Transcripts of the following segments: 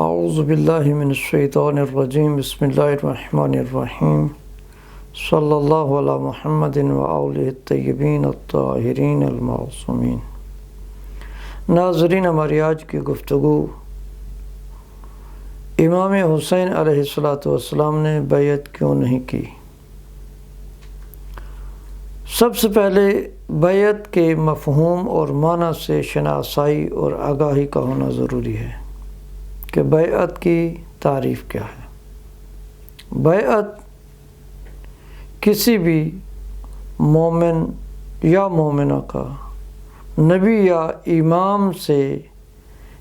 اعوذ باللہ من الشیطان الرجیم بسم اللہ الرحمن الرحیم صلی اللہ علی محمد وآلہ الطیبین الطاہرین المعصومین۔ ناظرین، ہماری آج کی گفتگو امام حسین علیہ السلام نے بیعت کیوں نہیں کی۔ سب سے پہلے بیعت کے مفہوم اور معنی سے شناسائی اور آگاہی کا ہونا ضروری ہے کہ بیعت کی تعریف کیا ہے۔ بیعت کسی بھی مومن یا مومنہ کا نبی یا امام سے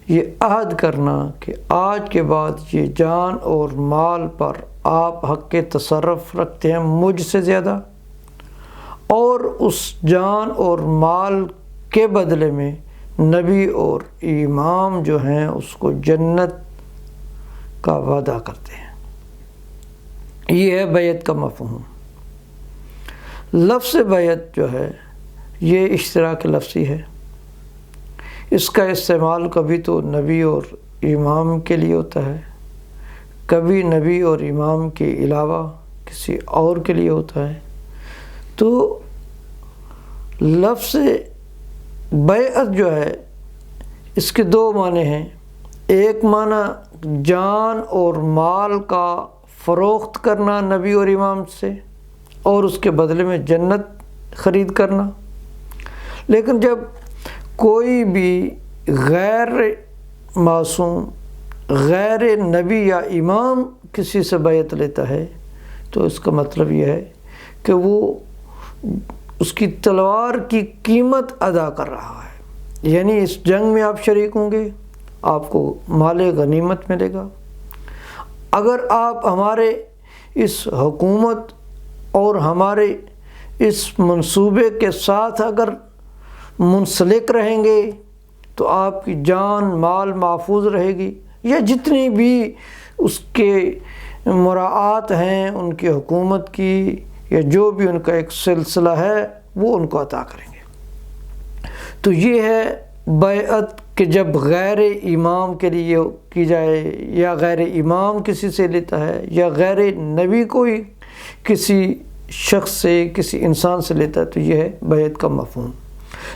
یہ عہد کرنا کہ آج کے بعد یہ جان اور مال پر آپ حق کے تصرف رکھتے ہیں مجھ سے زیادہ، اور اس جان اور مال کے بدلے میں نبی اور امام جو ہیں اس کو جنت کا وعدہ کرتے ہیں۔ یہ ہے بیعت کا مفہوم۔ لفظ بیعت جو ہے یہ اشتراک لفظی ہے۔ اس کا استعمال کبھی تو نبی اور امام کے لیے ہوتا ہے، کبھی نبی اور امام کے علاوہ کسی اور کے لیے ہوتا ہے۔ تو لفظ بیعت جو ہے اس کے دو معنی ہیں۔ ایک معنی جان اور مال کا فروخت کرنا نبی اور امام سے اور اس کے بدلے میں جنت خرید کرنا۔ لیکن جب کوئی بھی غیر معصوم، غیر نبی یا امام کسی سے بیعت لیتا ہے تو اس کا مطلب یہ ہے کہ وہ اس کی تلوار کی قیمت ادا کر رہا ہے، یعنی اس جنگ میں آپ شریک ہوں گے، آپ کو مال غنیمت ملے گا۔ اگر آپ ہمارے اس حکومت اور ہمارے اس منصوبے کے ساتھ اگر منسلک رہیں گے تو آپ کی جان مال محفوظ رہے گی، یا جتنی بھی اس کے مراعات ہیں ان کی حکومت کی، یا جو بھی ان کا ایک سلسلہ ہے وہ ان کو عطا کریں گے۔ تو یہ ہے بیعت کہ جب غیر امام کے لیے کی جائے، یا غیر امام کسی سے لیتا ہے، یا غیر نبی کوئی کسی شخص سے، کسی انسان سے لیتا ہے، تو یہ ہے بیعت کا مفہوم۔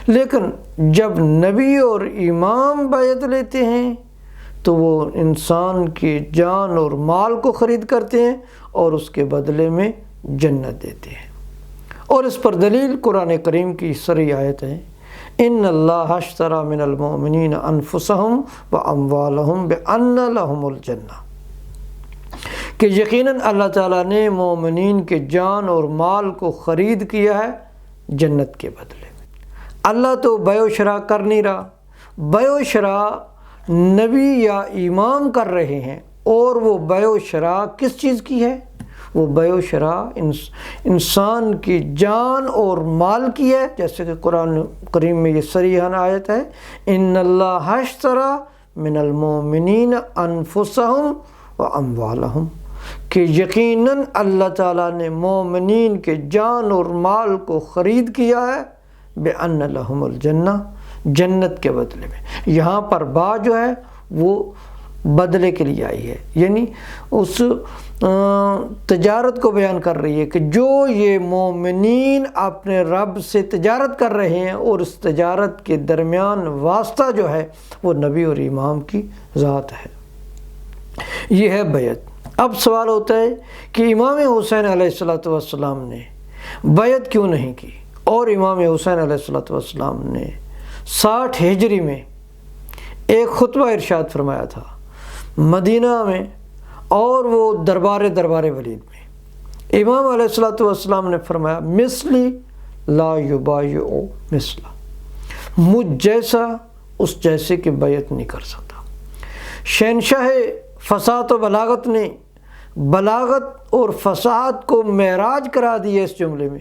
لیکن جب نبی اور امام بیعت لیتے ہیں تو وہ انسان کی جان اور مال کو خرید کرتے ہیں اور اس کے بدلے میں جنت دیتے ہیں۔ اور اس پر دلیل قرآن کریم کی صریح آیت ہے، ان اللہ اشتری من المؤمنین انفسهم واموالهم بان لهم الجنہ، کہ یقیناً اللہ تعالیٰ نے مومنین کے جان اور مال کو خرید کیا ہے جنت کے بدلے میں۔ اللہ تو بیع و شراء کر نہیں رہا، بیع و شراء نبی یا امام کر رہے ہیں، اور وہ بیع و شراء کس چیز کی ہے؟ وہ بیع و شراء انسان کی جان اور مال کی ہے، جیسے کہ قرآن کریم میں یہ صریحاً آیت ہے، ان اللہ اشتری من المؤمنین انفسهم واموالهم، کہ یقیناً اللہ تعالیٰ نے مومنین کے جان اور مال کو خرید کیا ہے بان لهم الجنہ، جنت کے بدلے میں۔ یہاں پر با جو ہے وہ بدلے کے لیے آئی ہے، یعنی اس تجارت کو بیان کر رہی ہے کہ جو یہ مومنین اپنے رب سے تجارت کر رہے ہیں، اور اس تجارت کے درمیان واسطہ جو ہے وہ نبی اور امام کی ذات ہے۔ یہ ہے بیعت۔ اب سوال ہوتا ہے کہ امام حسین علیہ السلام نے بیعت کیوں نہیں کی؟ اور امام حسین علیہ السلام نے 60 ہجری میں ایک خطبہ ارشاد فرمایا تھا مدینہ میں، اور وہ دربار ولید میں۔ امام علیہ السلام نے فرمایا مثلی لا یبایع مثلا، مجھ جیسا اس جیسے کی بیعت نہیں کر سکتا۔ شہنشاہ فصاحت و بلاغت نے بلاغت اور فصاحت کو معراج کرا دیا اس جملے میں۔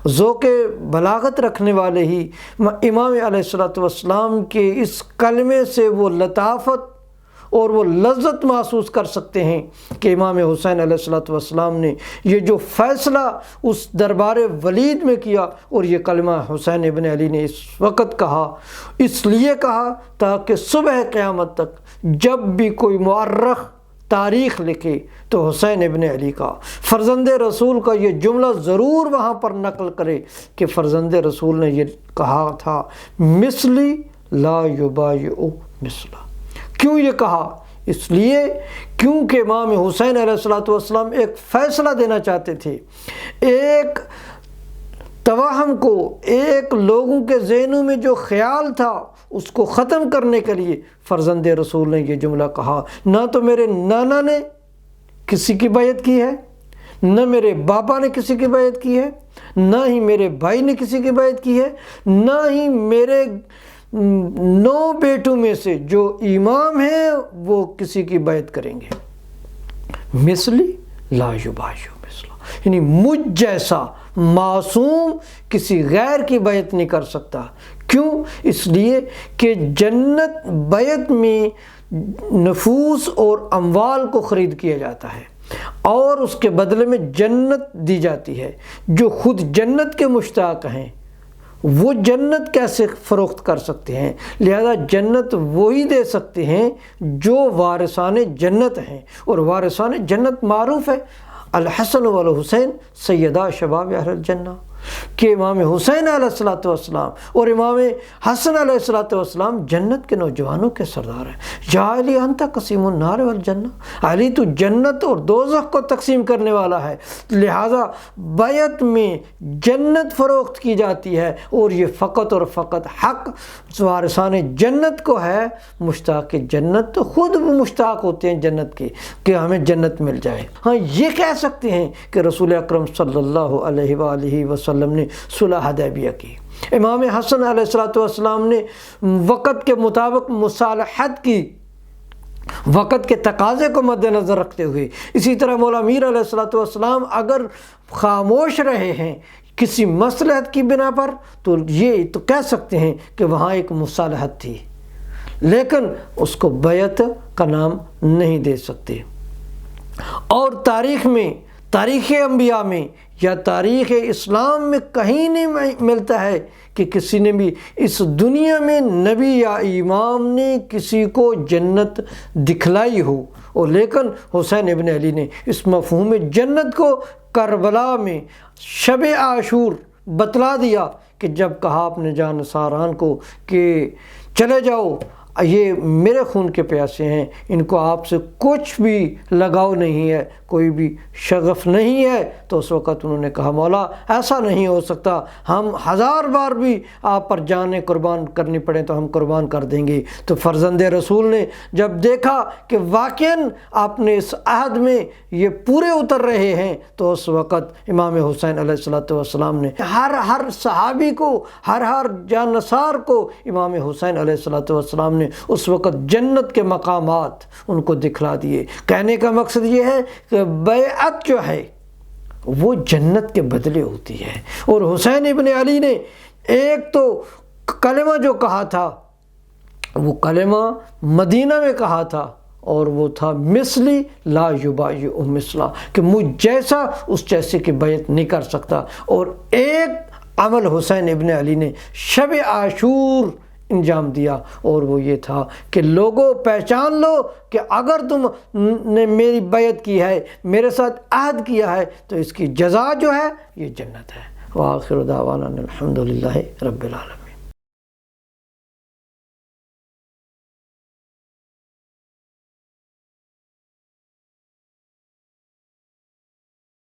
ذوق بلاغت رکھنے والے ہی امام علیہ السلام کے اس کلمے سے وہ لطافت اور وہ لذت محسوس کر سکتے ہیں کہ امام حسین علیہ السلام نے یہ جو فیصلہ اس دربار ولید میں کیا اور یہ کلمہ حسین ابن علی نے اس وقت کہا، اس لیے کہا تاکہ صبح قیامت تک جب بھی کوئی مورخ تاریخ لکھے تو حسین ابن علی کا، فرزند رسول کا یہ جملہ ضرور وہاں پر نقل کرے کہ فرزند رسول نے یہ کہا تھا مثلی لا یبایع مثلا۔ کیوں یہ کہا؟ اس لیے کیونکہ امام حسین علیہ السلام ایک فیصلہ دینا چاہتے تھے، ایک توہم کو، ایک لوگوں کے ذہنوں میں جو خیال تھا اس کو ختم کرنے کے لیے فرزند رسول نے یہ جملہ کہا، نہ تو میرے نانا نے کسی کی بیعت کی ہے، نہ میرے باپا نے کسی کی بیعت کی ہے، نہ ہی میرے بھائی نے کسی کی بیعت کی ہے، نہ ہی میرے 9 بیٹوں میں سے جو امام ہیں وہ کسی کی بیعت کریں گے۔ مثلی لا یبایع مثلا، یعنی مجھ جیسا معصوم کسی غیر کی بیعت نہیں کر سکتا۔ کیوں؟ اس لیے کہ جنت بیعت میں نفوس اور اموال کو خرید کیا جاتا ہے اور اس کے بدلے میں جنت دی جاتی ہے۔ جو خود جنت کے مشتاق ہیں وہ جنت کیسے فروخت کر سکتے ہیں؟ لہذا جنت وہی دے سکتے ہیں جو وارثان جنت ہیں، اور وارثان جنت معروف ہے، الحسن والحسین سیدہ شباب اہل الجنہ، کہ امام حسین علیہ السلام اور امام حسن علیہ السلام جنت کے نوجوانوں کے سردار ہیں۔ یا علی انت قسیم النار والجنہ، علی تو جنت اور دوزخ کو تقسیم کرنے والا ہے۔ لہذا بیعت میں جنت فروخت کی جاتی ہے، اور یہ فقط اور فقط حق وارثان جنت کو ہے۔ مشتاق جنت تو خود وہ مشتاق ہوتے ہیں جنت کے کہ ہمیں جنت مل جائے۔ ہاں یہ کہہ سکتے ہیں کہ رسول اکرم صلی اللہ علیہ وآلہ وسلم نے صلح حدیبیہ کی، امام حسن علیہ السلام نے وقت کے مطابق مصالحت کی، وقت کے تقاضے کو مد نظر رکھتے ہوئے۔ اسی طرح مولا میر علیہ السلام اگر خاموش رہے ہیں کسی مصلحت کی بنا پر تو یہ تو کہہ سکتے ہیں کہ وہاں ایک مصالحت تھی، لیکن اس کو بیعت کا نام نہیں دے سکتے۔ اور تاریخ میں، تاریخ انبیاء میں یا تاریخ اسلام میں کہیں نہیں ملتا ہے کہ کسی نے بھی اس دنیا میں نبی یا امام نے کسی کو جنت دکھلائی ہو، اور لیکن حسین ابن علی نے اس مفہوم جنت کو کربلا میں شب عاشور بتلا دیا کہ جب کہا اپنے جانثاران کو کہ چلے جاؤ، یہ میرے خون کے پیاسے ہیں، ان کو آپ سے کچھ بھی لگاؤ نہیں ہے، کوئی بھی شغف نہیں ہے، تو اس وقت انہوں نے کہا مولا ایسا نہیں ہو سکتا، ہم 1000 بار بھی آپ پر جانیں قربان کرنی پڑیں تو ہم قربان کر دیں گے۔ تو فرزند رسول نے جب دیکھا کہ واقعاً آپ نے اس عہد میں یہ پورے اتر رہے ہیں، تو اس وقت امام حسین علیہ السلام نے ہر صحابی کو، ہر جانثار کو امام حسین علیہ السلام نے اس وقت جنت کے مقامات ان کو دکھلا دیے۔ کہنے کا مقصد یہ ہے کہ بیعت جو ہے وہ جنت کے بدلے ہوتی ہے۔ اور حسین ابن علی نے ایک تو کلمہ جو کہا تھا وہ کلمہ مدینہ میں کہا تھا، اور وہ تھا مثلی لا یبایع مثلا، کہ مجھ جیسا اس جیسے کی بیعت نہیں کر سکتا۔ اور ایک عمل حسین ابن علی نے شب عاشور انجام دیا، اور وہ یہ تھا کہ لوگوں پہچان لو کہ اگر تم نے میری بیعت کی ہے، میرے ساتھ عہد کیا ہے، تو اس کی جزا جو ہے یہ جنت ہے۔ وآخر دعوانا الحمدللہ رب العالمین۔